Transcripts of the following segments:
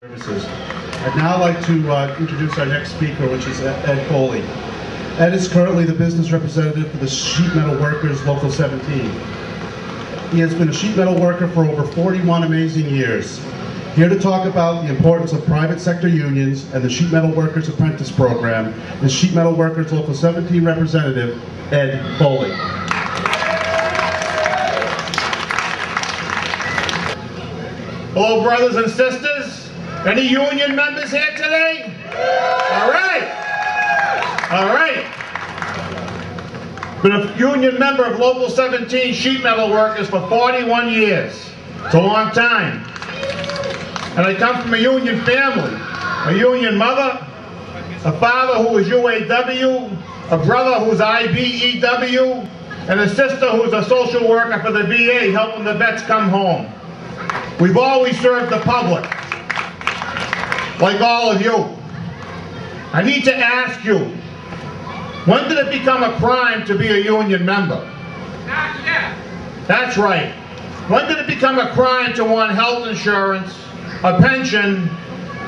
Services. I'd now like to introduce our next speaker, which is Ed Foley. Ed is currently the business representative for the Sheet Metal Workers Local 17. He has been a sheet metal worker for over 41 amazing years. Here to talk about the importance of private sector unions and the Sheet Metal Workers Apprentice Program is Sheet Metal Workers Local 17 Representative Ed Foley. Hello, brothers and sisters. Any union members here today? All right. All right. Been a union member of Local 17 Sheet Metal Workers for 41 years. It's a long time. And I come from a union family. A union mother, a father who was UAW, a brother who's IBEW, and a sister who's a social worker for the VA helping the vets come home. We've always served the public, like all of you. I need to ask you, when did it become a crime to be a union member? Not yet. That's right. When did it become a crime to want health insurance, a pension,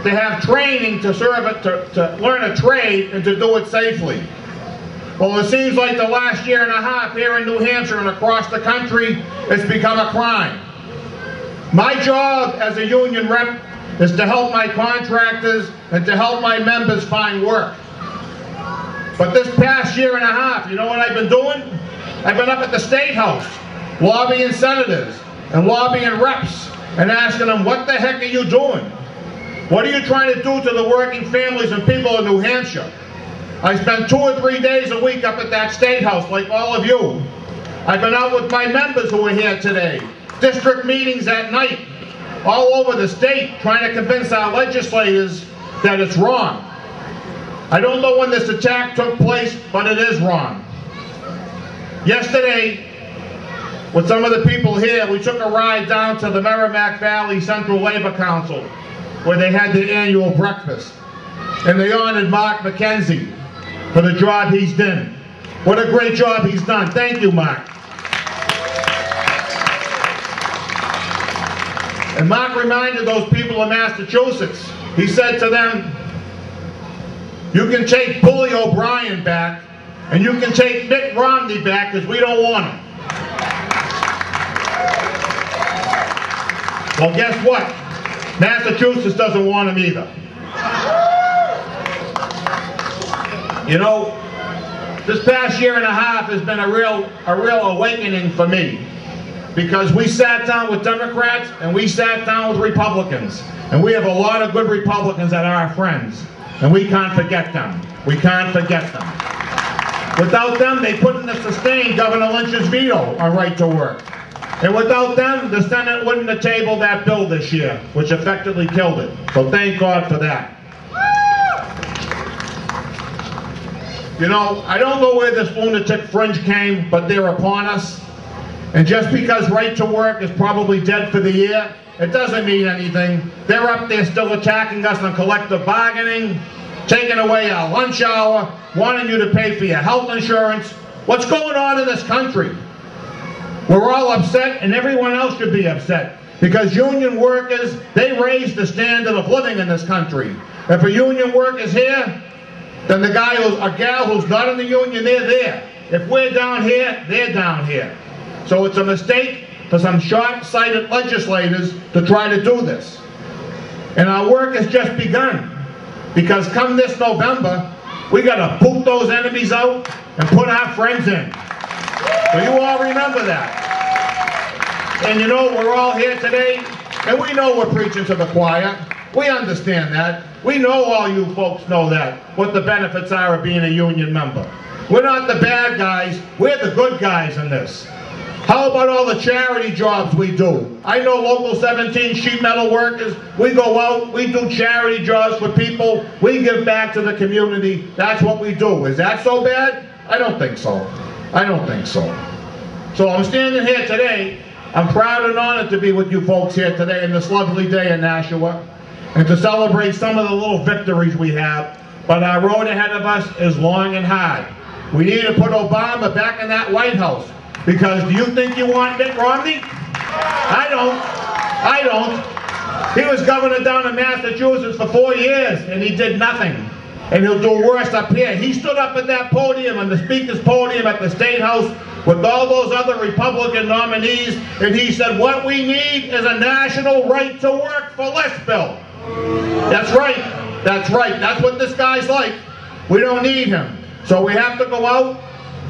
to have training to serve it, to learn a trade and to do it safely? Well, it seems like the last year and a half here in New Hampshire and across the country, it's become a crime. My job as a union rep is to help my contractors and to help my members find work. But this past year and a half, you know what I've been doing? I've been up at the State House, lobbying senators and lobbying reps and asking them, what the heck are you doing? What are you trying to do to the working families and people in New Hampshire? I spend 2 or 3 days a week up at that State House, like all of you. I've been out with my members who are here today. District meetings at night, all over the state, trying to convince our legislators that it's wrong. I don't know when this attack took place, but it is wrong. Yesterday, with some of the people here, we took a ride down to the Merrimack Valley Central Labor Council, where they had their annual breakfast. And they honored Mark McKenzie for the job he's done. What a great job he's done. Thank you, Mark. And Mark reminded those people in Massachusetts, he said to them, you can take Bully O'Brien back, and you can take Mitt Romney back, because we don't want him. Well, guess what? Massachusetts doesn't want him either. You know, this past year and a half has been a real awakening for me. Because we sat down with Democrats and we sat down with Republicans. And we have a lot of good Republicans that are our friends. And we can't forget them. We can't forget them. Without them, they couldn't have sustained Governor Lynch's veto on right to work. And without them, the Senate wouldn't have tabled that bill this year, which effectively killed it. So thank God for that. You know, I don't know where this lunatic fringe came, but they're upon us. And just because right to work is probably dead for the year, it doesn't mean anything. They're up there still attacking us on collective bargaining, taking away our lunch hour, wanting you to pay for your health insurance. What's going on in this country? We're all upset, and everyone else should be upset. Because union workers, they raise the standard of living in this country. If a union worker's here, then the guy or gal who's not in the union, they're there. If we're down here, they're down here. So it's a mistake for some short-sighted legislators to try to do this. And our work has just begun. Because come this November, we got to poop those enemies out and put our friends in. So you all remember that. And you know, we're all here today, and we know we're preaching to the choir. We understand that. We know all you folks know that, what the benefits are of being a union member. We're not the bad guys, we're the good guys in this. How about all the charity jobs we do? I know Local 17 sheet metal workers, we go out, we do charity jobs for people, we give back to the community, that's what we do. Is that so bad? I don't think so. I don't think so. So I'm standing here today, I'm proud and honored to be with you folks here today in this lovely day in Nashua, and to celebrate some of the little victories we have, but our road ahead of us is long and hard. We need to put Obama back in that White House. Because do you think you want Mitt Romney? I don't. He was governor down in Massachusetts for 4 years, and he did nothing. And he'll do worse up here. He stood up at that podium, on the speaker's podium at the State House, with all those other Republican nominees, and he said, what we need is a national right to work for less bill. That's right. That's right. That's what this guy's like. We don't need him. So we have to go out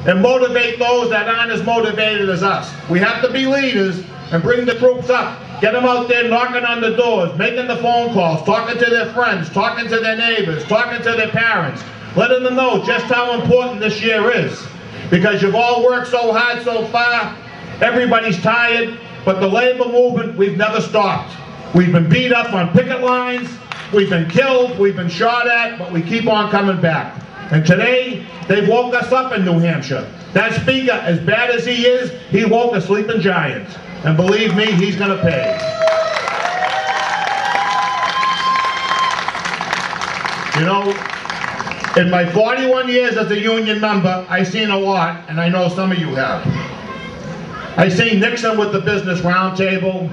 and motivate those that aren't as motivated as us. We have to be leaders and bring the troops up. Get them out there knocking on the doors, making the phone calls, talking to their friends, talking to their neighbors, talking to their parents, letting them know just how important this year is. Because you've all worked so hard so far, everybody's tired, but the labor movement, we've never stopped. We've been beat up on picket lines, we've been killed, we've been shot at, but we keep on coming back. And today, they woke us up in New Hampshire. That speaker, as bad as he is, he woke a sleeping giant. And believe me, he's going to pay. You know, in my 41 years as a union member, I've seen a lot, and I know some of you have. I've seen Nixon with the Business Roundtable.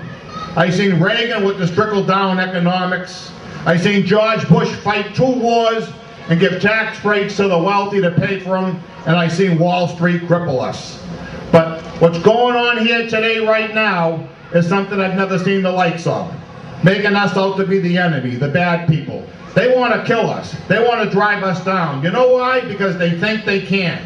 I've seen Reagan with the trickle-down economics. I've seen George Bush fight 2 wars and give tax breaks to the wealthy to pay for them, and I've seen Wall Street cripple us. But what's going on here today, right now, is something I've never seen the likes of. Making us out to be the enemy, the bad people. They want to kill us. They want to drive us down. You know why? Because they think they can.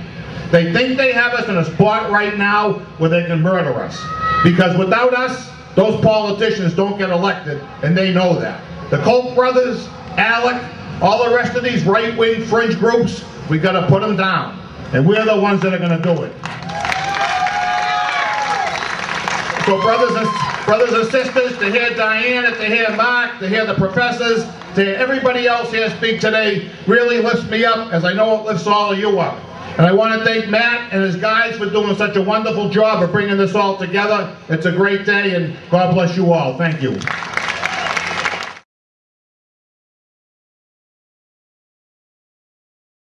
They think they have us in a spot right now where they can murder us. Because without us, those politicians don't get elected, and they know that. The Koch brothers, Alec, all the rest of these right-wing fringe groups, we got to put them down. And we're the ones that are going to do it. So brothers and sisters, to hear Diana, to hear Mark, to hear the professors, to hear everybody else here speak today, really lifts me up, as I know it lifts all of you up. And I want to thank Matt and his guys for doing such a wonderful job of bringing this all together. It's a great day, and God bless you all. Thank you.